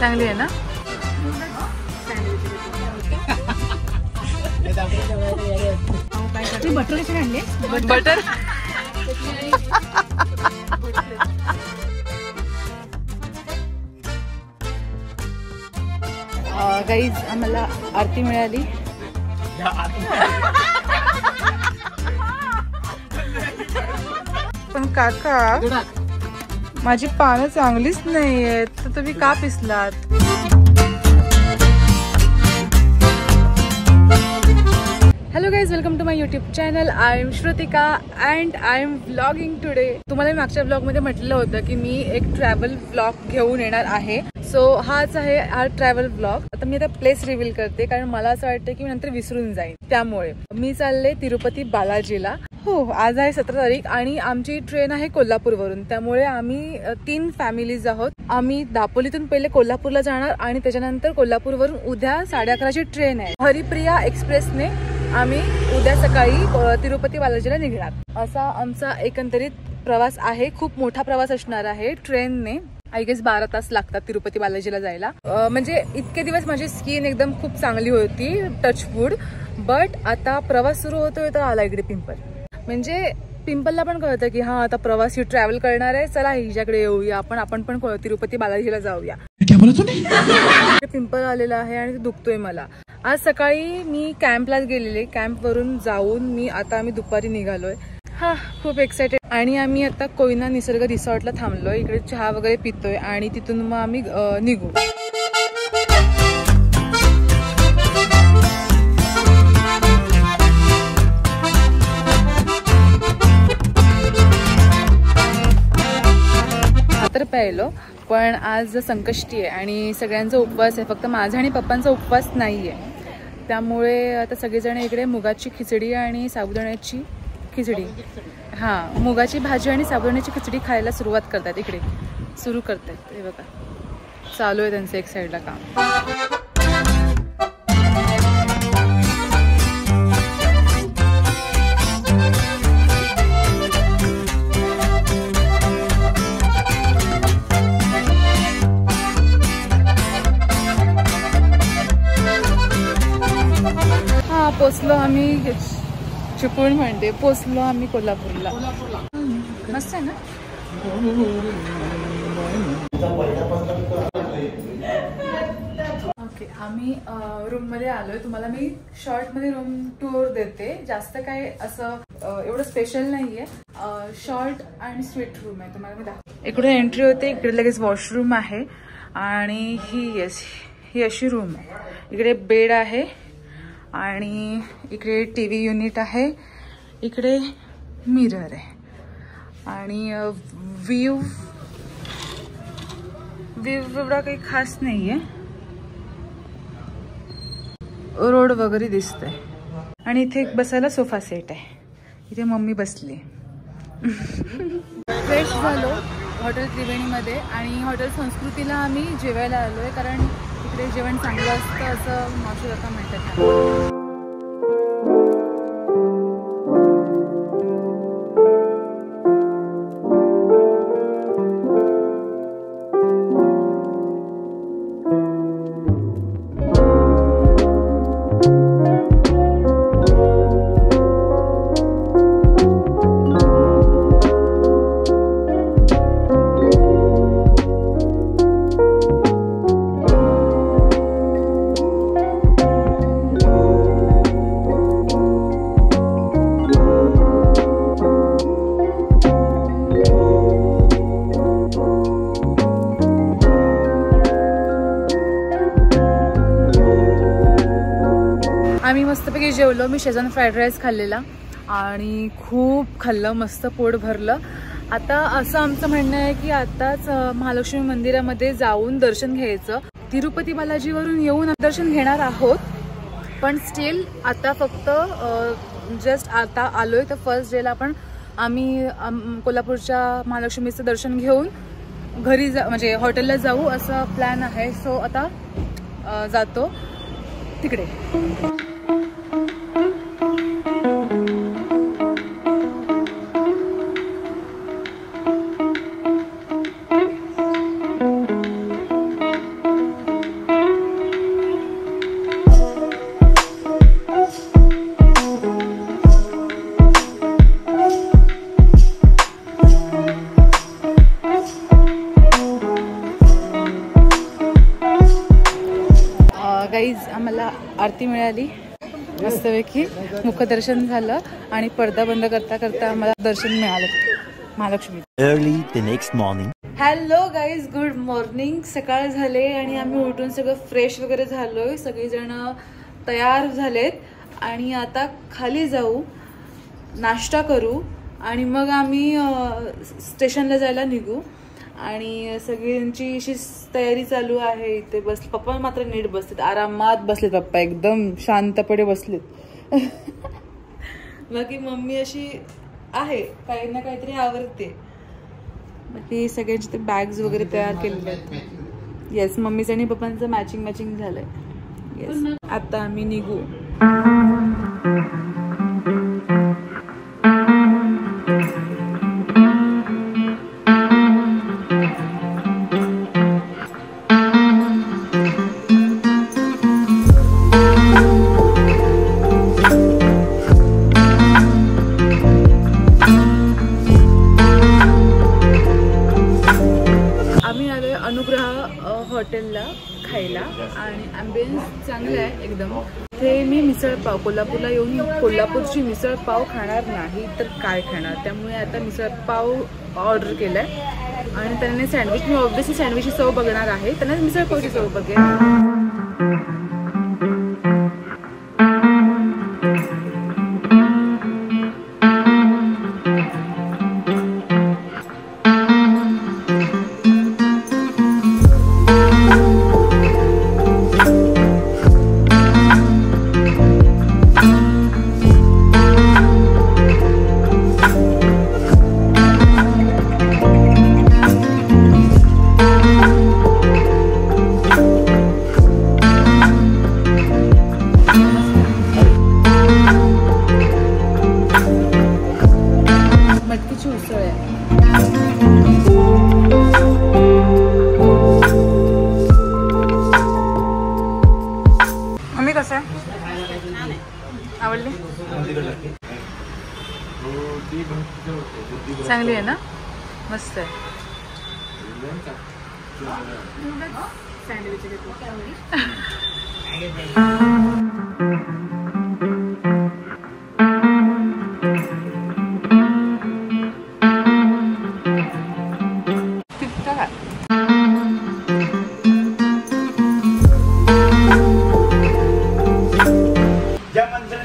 चांगली आहे ना? बटर कसे आणले? बटर गाईज आम्हाला आरती मिळाली. पण काका माझी पानं चांगलीच नाही आहेत, तर तुम्ही का पिसलात? Hello guys, welcome to my YouTube channel. I am Shrutika and I am vlogging today. तुम्हाला मागच्या ब्लॉगमध्ये म्हटलं होतं की मी एक ट्रॅव्हल ब्लॉग घेऊन येणार आहे. सो हाच आहे हा ट्रॅव्हल ब्लॉग. आता मी आता प्लेस रिव्हील करते, कारण मला असं वाटतं की मी नंतर विसरून जाईन. त्यामुळे मी चालले तिरुपती बालाजीला. हो, आज आहे 17 तारीख आणि आमची ट्रेन आहे कोल्हापूरवरून. त्यामुळे आम्ही 3 फॅमिलीज आहोत. आम्ही दापोलीतून पहिले कोल्हापूरला जाणार आणि त्याच्यानंतर कोल्हापूरवरून उद्या 11:30ची ट्रेन आहे. हरिप्रिया एक्सप्रेसने आम्ही उद्या सकाळी तिरुपती बालाजीला निघणार. असा आमचा एकंदरीत प्रवास आहे. खूप मोठा प्रवास असणार आहे ट्रेनने. आय गेस 12 तास लागतात तिरुपती बालाजीला जायला. म्हणजे इतके दिवस माझी स्किन एकदम खूप चांगली होती, टचवूड. बट आता प्रवास सुरू होतोय तर आला इकडे पिंपल. म्हणजे पिंपलला पण कळतं की हा आता प्रवासी ट्रॅव्हल करणार आहे, चला हिच्याकडे येऊया आपण पण तिरुपती बालाजीला जाऊया. पिंपल आलेला आहे आणि दुखतोय मला. आज सकाळी मी कॅम्पला गेलेले. कॅम्पवरून जाऊन आम्ही दुपारी निघालोय. हा, खूप एक्सायटेड. आणि आम्ही आता कोयना निसर्ग रिसॉर्टला थांबलोय. इकडे चहा वगैरे पितोय आणि तिथून मग आम्ही निघू. तर प्यायलो, पण आज संकष्टी आहे आणि सगळ्यांचा उपवास आहे. फक्त माझा आणि पप्पांचा उपवास नाहीये. त्यामुळे आता सगळेजण इकडे मुगाची खिचडी आणि साबुदाण्याची खिचडी, मुगाची भाजी आणि साबुदाण्याची खिचडी खायला सुरुवात करतात. इकडे सुरू करतात. हे बघा, चालू आहे त्यांचं एक साईडला काम. पोचलो आम्ही, चिपळूण म्हणते, पोचलो आम्ही कोल्हापूरला. मस्त आहे ना? ओके, आम्ही रूम मध्ये आलोय. तुम्हाला मी शॉर्ट मध्ये रूम टूर देते. जास्त काय असं एवढं स्पेशल नाहीये. शॉर्ट आणि स्वीट रूम आहे. तुम्हाला मी दाखवते. इकडे एंट्री होते, इकडे लगेच वॉशरूम आहे आणि ही अशी रूम आहे. इकडे बेड आहे आणि इकडे टीव्ही युनिट आहे. इकडे मिरर आहे आणि व्ह्यू एवढा काही खास नाहीये. रोड वगैरे दिसतंय आणि इथे एक बसायला सोफा सेट आहे. इथे मम्मी बसली. फ्रेश झालो हॉटेल त्रिवेणीमध्ये आणि हॉटेल संस्कृतीला आम्ही जेवायला आलोय, कारण इकडे जेवण चांगलं असतं असं मावशी काका म्हणतात. आम्ही मस्तपैकी जेवलो. मी शेजवान फ्राईड राईस खाल्लेला आणि खूप खाल्लं, मस्त पोट भरलं. आता असं आमचं म्हणणं आहे की आताच महालक्ष्मी मंदिरामध्ये जाऊन दर्शन घ्यायचं. तिरुपती बालाजीवरून येऊन दर्शन घेणार आहोत, पण स्टील आता फक्त जस्ट आता आलोय. तर फर्स्ट डेला पण आम्ही कोल्हापूरच्या महालक्ष्मीचं दर्शन घेऊन घरी म्हणजे हॉटेलला जाऊ असं प्लॅन आहे. सो आता जातो तिकडे. गाईज आम्हाला आरती मिळाली मस्तपैकी, मुखदर्शन झालं आणि पडदा बंद करता करता आम्हाला दर्शन मिळालं Mahalakshmi. Early the next morning. Hello guys, good morning. सकाळ झाले आणि आम्ही उठून सगळं फ्रेश वगैरे झालोय, सगळेजण तयार झालेत आणि आता खाली जाऊ, नाश्ता करू आणि मग आम्ही स्टेशनला जायला निघू. आणि सगळ्यांची अशी तयारी चालू आहे इथे. पप्पा मात्र नीट बसलेत, आरामात बसलेत पप्पा, एकदम शांतपणे बसलेत. बाकी मम्मी अशी आहे, काही ना काहीतरी आवडते. बाकी सगळ्यांचे ते बॅग्स वगैरे तयार केलेले आहेत. येस, मम्मीचं आणि पप्पांचं मॅचिंग झालंय. येस, आता आम्ही निघू. हॉटेलला खायला आणि ॲम्बियन्स चांगलं आहे एकदम. ते मी मिसळ पाव, कोल्हापूरला येऊन कोल्हापूरची मिसळ पाव खाणार नाही तर काय खाणार, त्यामुळे आता मिसळ पाव ऑर्डर केलाय. आणि त्यांनी सँडविच, मी ऑब्व्हियसली सँडविचची चव बघणार आहे, त्यांना मिसळ पावची चव बघेल. मम्मी कसं आहे, आवडली? चांगली आहे ना, मस्त आहे.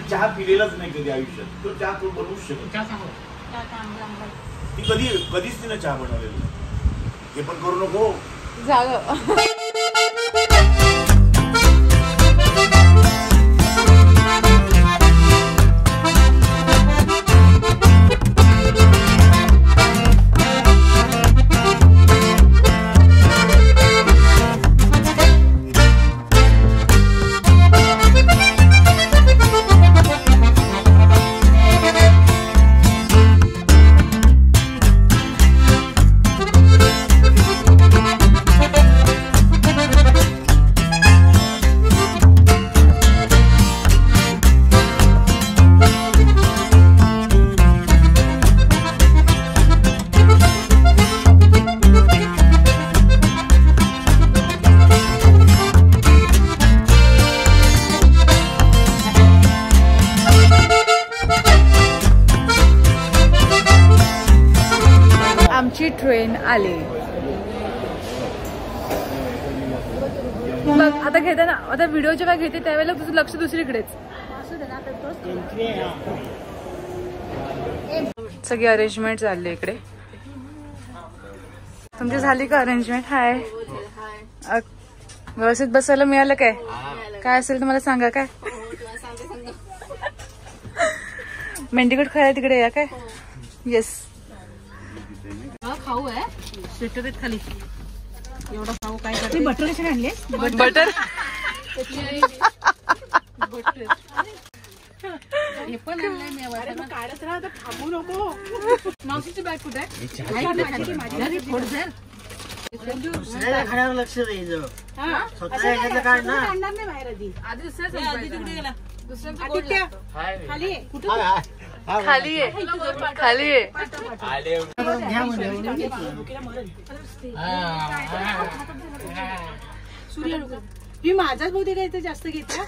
चहा पिलेलाच नाही कधी आयुष्यात, तो चहा तो बनवूच शकत. ती कधीच तिने चहा बनवलेला, हे पण करू नको झालं. आमची ट्रेन आली. बघ आता घेताना, आता व्हिडिओ जेव्हा घेते त्यावेळेला तुझं लक्ष दुसरीकडेच. सगळी अरेंजमेंट चालली इकडे. तुमची झाली का अरेंजमेंट? हाय, व्यवस्थित बसायला मिळालं काय? काय असेल तर मला सांगा. काय मेंढीकोट खायला तिकडे या काय? येस, खाऊ आहे स्वेटर खाली एवढा खाऊ. काय बटर कशा आणले? बटर हे पण आणलंय मी. काढत राहा तर थांबू नको. मावशीची बॅग कुठे आहे? खाण्यावर लक्ष द्यायचं. स्वतः काढ ना. आधी दुसऱ्या खाली खाली खाली मी माझाच बहुतेक काहीतरी जास्त घेतला.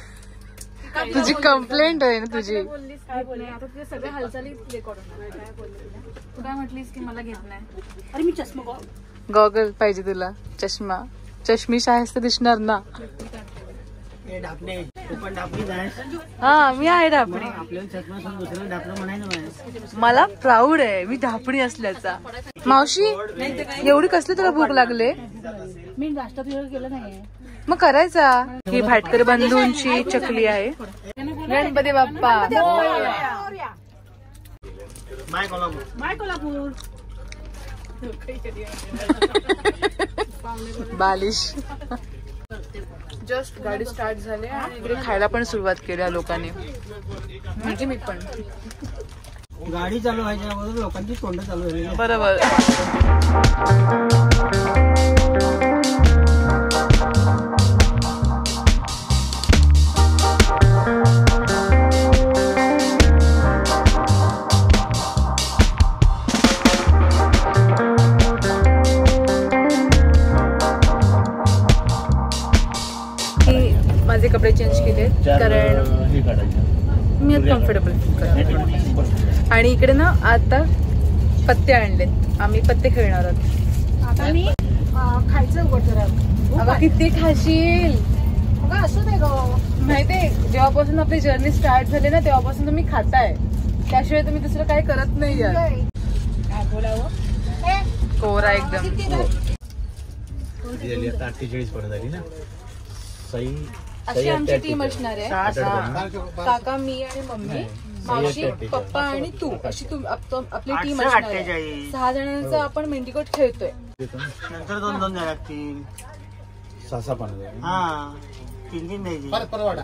तुझी कंप्लेंट आहे ना तुझी. काय बोलले आता तुझ्या सगळ्या हालचाली रेकॉर्ड होणार. काय बोलले तू काय म्हटलीस की मला घेत नाही. अरे मी चष्मा गॉगल पाहिजे तुला. चष्मा चष्मी शायस्त दिसणार ना. ढापणे तू पण ढापणीच आहे. हा मी आहे ढापणी. आपल्याला चष्मा सोडून दुसऱ्याला ढापणं म्हणायचं. मला प्राऊड आहे मी ढापणी असल्याचा. मावशी एवढी कसली तुला भूक लागले. मी नाश्ता तुझ्या केलं नाहीये. मग करायचा. ही भाटकर बंधूंची चकली आहे. गणपती बाप्पा. माय कोल्हापूर. माय कोल्हापूर. बालिश. जस्ट गाडी स्टार्ट झाली आणि इकडे खायला पण सुरुवात केली लोकांनी. म्हणजे मी पण. गाडी चालू व्हायच्या अगोदर लोकांची तोंड चालू झाली. बरोबर. माझे कपडे चेंज केले कारण मी आता कम्फर्टेबल फील करते. आणि इकडे ना आता पत्ते आणलेत. आम्ही पत्ते खेळणार आहोत. आता मी खायचं उघडतो. अगं किती खाशील. असू दे ग. माहितीये जेव्हापासून आपली जर्नी स्टार्ट झाली ना तेव्हापासून तुम्ही खाताय. त्याशिवाय तुम्ही दुसरं काही करत नाही. काय बोलावं. कोरा एकदम. 48 पडत आली ना. अशी आमची टीम असणार आहे. काका मी आणि मम्मी मावशी पप्पा आणि तू अशी आपली टीम असणार आहे. 6 जणांचा आपण मेंढीकोट खेळतोय. नंतर 2 जण लागतील. 6 पाणी. हा 3 द्यायची. काय तुम्हाला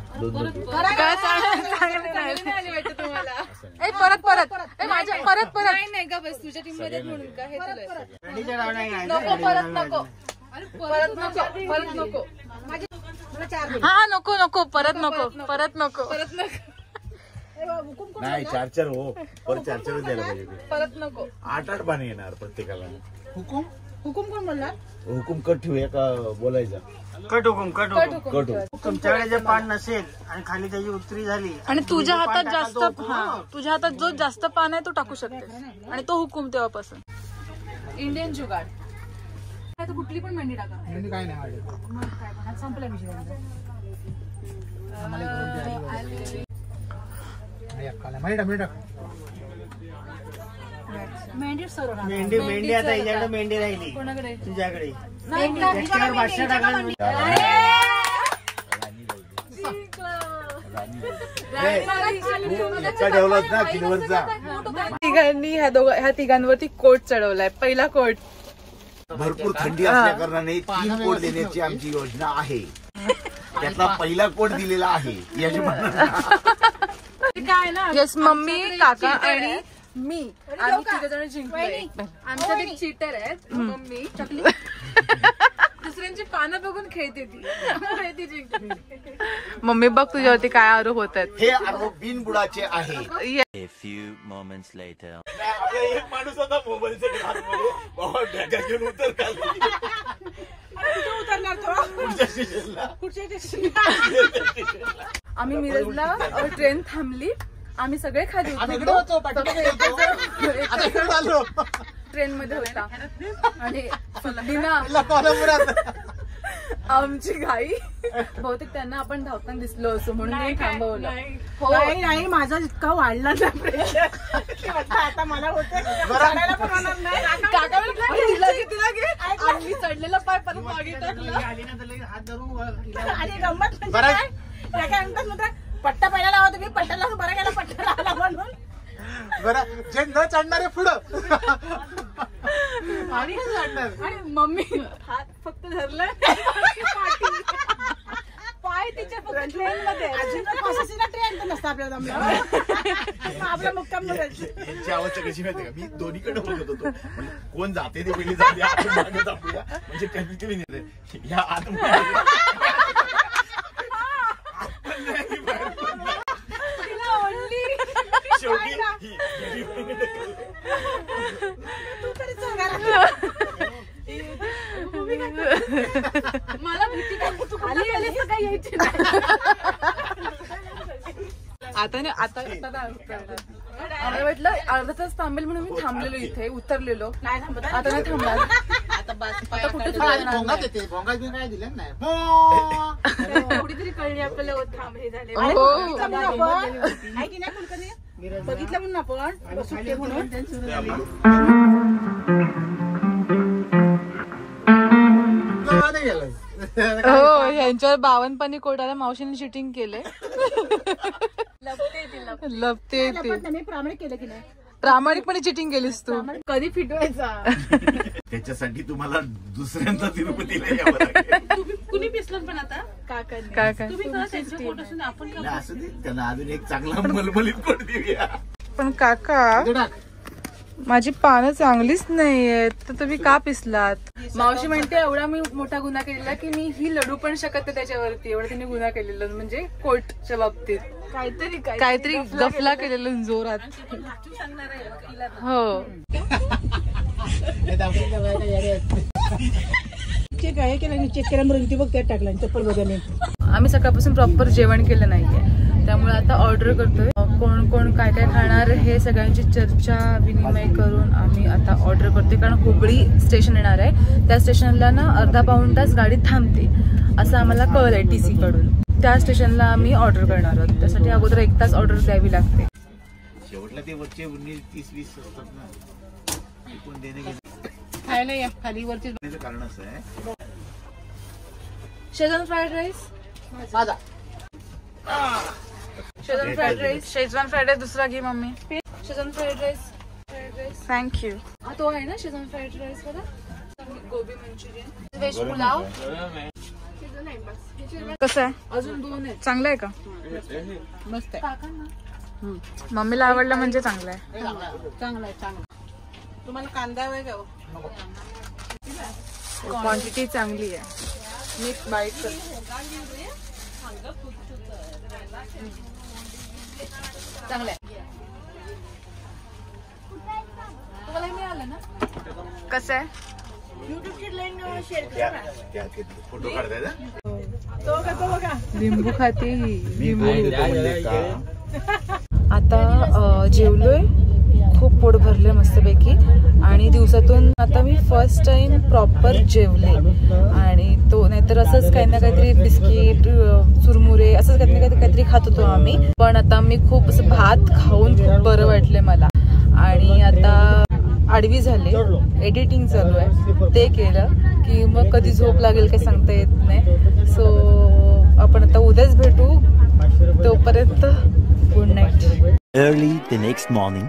परत माझ्या परत नाही का बस तुझ्या टीम मध्ये म्हणून का हे नको. परत नको. हा नको परत नको. नाही 4 हो. परत 4 द्यायला पाहिजे. परत नको. 8 पाणी येणार प्रत्येकाला. हुकुम कोण बोलला. हुकुम कट ठेवूया का बोलायचा. कट हुकुम. तुमच्याकडे जर पान नसेल आणि खाली त्याची उत्तरी झाली आणि तुझ्या हातात जास्त तुझ्या हातात जो जास्त पान आहे तो टाकू शकते. आणि तो हुकुम तेव्हापासून. इंडियन जुगाड. कुठली पण मेंढी टाका. काय नाही संपला विषय. मेंढी सर्व मेंढी आता हिच्याकडे मेंढी राहिली. कोणाकडे. तुझ्याकडे. नाही त्याच्यावर 500 टाका. ठेवलाच ना किलोवरचा. तिघांनी ह्या तिघांवरती कोट चढवलाय. पहिला कोट. भरपूर थंडी असल्या कारणाने 3 कोट देण्याची आमची योजना आहे. त्यातला पहिला कोट दिलेला आहे. काय ना. येस मम्मी काका आणि मी आम्ही 3 जण जिंकलोय. आमच्यात एक चीटर आहेत. मम्मी चकली दुसऱ्यांची पानं बघून खेळते ती जिंकते. मम्मी बघ तुझ्यावरती काय आरोप होत आहेत. हे आरोप बिनबुडाचे आहे. A few moments later. एक माणूस होता मोबाईलच्या घरामध्ये बाबा बॅगा घेऊन उतरणार आम्ही मिरजला ट्रेन थांबली. आम्ही सगळे खाली ट्रेन मध्ये होता आणि आमची गाई बहुतेक त्यांना आपण धावताना दिसलो असो म्हणून मी थांबवलं. हो नाही माझा इतका वाढला आता मला होतं. आम्ही चढलेला पाय परत मागे टाकला. हात धरून आणि गंमत काय म्हणतात पट्टा पहिला लावा तुम्ही. पट्टा लावून बरं गेला. पट्टा लावला म्हणून बरं जे न चढणारे पुढं आणि आणि मम्मी हात फक्त धरला पाय तिच्या फक्त ट्रेन मध्ये. ट्रेन नसतं आपल्याला आपला मुक्काम यांची अवस्था कशी माहिती का. मी दोन्हीकडे बघत होतो. कोण जाते ते पहिली जाते म्हणजे कधी कमी नाही या आत मला भीती काय तू खाली आलीस तर काही यायची नाही. आता आम्हाला वाटलं अर्धा तास थांबेल म्हणून मी थांबलेलो इथे उतरलेलो. नाही थांबत आता नाही थांबणार. आता बस आता कुठे थोडीतरी कळली आपल्याला थांब हे झाले. हो. आहे की नाही कुलकर्णी? बघितलं म्हणून आपण सुट्टे म्हणून हो यांच्यावर 52 पाणी कोटाला मावशीने शूटिंग केलंय. लपते ते मी प्रामाणिक केलं की नाही? प्रामाणिकपणे चिटिंग केलीस तू. कधी फिटवायचा? त्याच्यासाठी तुम्हाला दुसऱ्यांदा तिरुपतीला यावं लागेल. कुणी पिसलं पण आता काय तुम्ही त्यांचे फोटो सुद्धा आपण नाही, असं नाही, त्यांना अजून एक चांगला मलमलीत कोट देऊया. पण काका माझी पानं चांगलीच नाहीयेत तर तुम्ही का पिसलात? मावशी म्हणते एवढा मी मोठा गुन्हा केलेला की मी ही लढू पण शकत नाही त्याच्यावरती. एवढा तिने गुन्हा केलेला म्हणजे कोर्टच्या बाबतीत काहीतरी गफला केलेलं जोरात. हो चेक आहे की नाही? चेक केल्यामुळे बघ त्यात टाकला चप्पल बदलले. आम्ही सकाळपासून प्रॉपर जेवण केलं नाहीये त्यामुळे आता ऑर्डर करतोय. कोण कोण काय काय खाणार हे सगळ्यांची चर्चा विनिमय करून आम्ही आता ऑर्डर करतोय. कारण हुबळी स्टेशन येणार आहे. त्या स्टेशनला ना अर्धा पाऊण तास गाडी थांबते असं आम्हाला कळलंय TC कडून. त्या स्टेशनला आम्ही ऑर्डर करणार आहोत. त्यासाठी अगोदर 1 तास ऑर्डर द्यावी लागते. शेवटला ते वरचे 19-20 असतात ना, कोण देणे खायला या खाली वरती कारण असं आहे. शेजवान फ्राईड राईस माझा Schezwan fried rice. Schezwan fried rice दुसरा घे mummy. Schezwan fried rice thank you. हा तो आहे ना शेजवान फ्राईड राईस वाला. गोबी मंचुरियन व्हेज पुलाव. कसं आहे? अजून 2 आहेत. चांगलं आहे का? मस्त आहे. मम्मीला आवडलं म्हणजे चांगलं आहे. चांगला आहे. तुम्हाला कांदा आहे का? क्वांटिटी चांगली आहे. मी बाईट करते. चांगलं आहे. तुम्हाला मिळालं ना? कसं आहे? फोटो काढताय ना? तो बघा लिंबू खाते ही. आता जेवलोय. खूप पोट भरले मस्तपैकी आणि दिवसातून आता मी फर्स्ट टाइम प्रॉपर जेवले. आणि तो नाहीतर असंच काही ना काहीतरी बिस्किट चुरमुरे असंच काहीतरी खात होतो आम्ही. पण आता मी खूप असं भात खाऊन खूप बरं वाटलंय मला. आणि आता आडवी झाले. एडिटिंग चालू आहे. ते केलं की मग कधी झोप लागेल काही सांगता येत नाही. सो आपण आता उद्याच भेटू. तोपर्यंत good night. Early the next morning.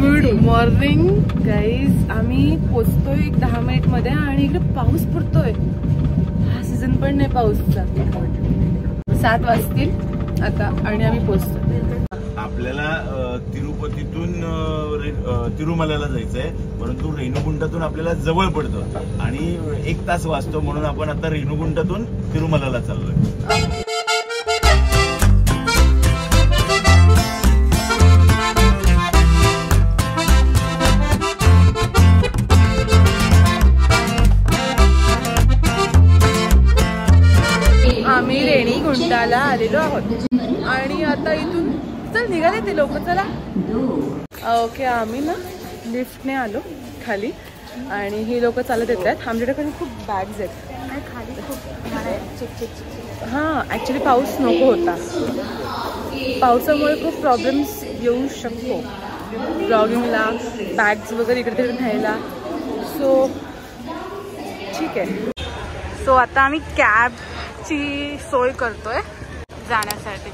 Good morning guys. आम्ही पोचतोय 10 मिनिट मध्ये आणि इकडे पाऊस पडतोय. हा सीझन पण नाही पाऊसचा. 7 वाजतील आता आणि आम्ही पोचतोय. आपल्याला तिरुपतीतून तिरुमलाला जायचंय परंतु रेणुगुंटातून आपल्याला जवळ पडतं आणि 1 तास वाचतो म्हणून आपण आता रेणुगुंटातून तिरुमलाला चाललोय. आम्ही रेणीगुंटाला आलेलो आहोत आणि आता इथून चल निघाले ते लोक. चला ओके. आम्ही ना लिफ्टने आलो खाली आणि ही लोक चालत येत आहेत. आमच्याकडे खूप बॅग्स आहेत खाली. हां ॲक्च्युली पाऊस नको होता. पावसामुळे खूप प्रॉब्लेम्स येऊ शकतो ब्लॉगिंगला, बॅग्स वगैरे इकडे तिकडे न्यायला. सो ठीक आहे. सो आता आम्ही कॅबची सोय करतोय जाण्यासाठी.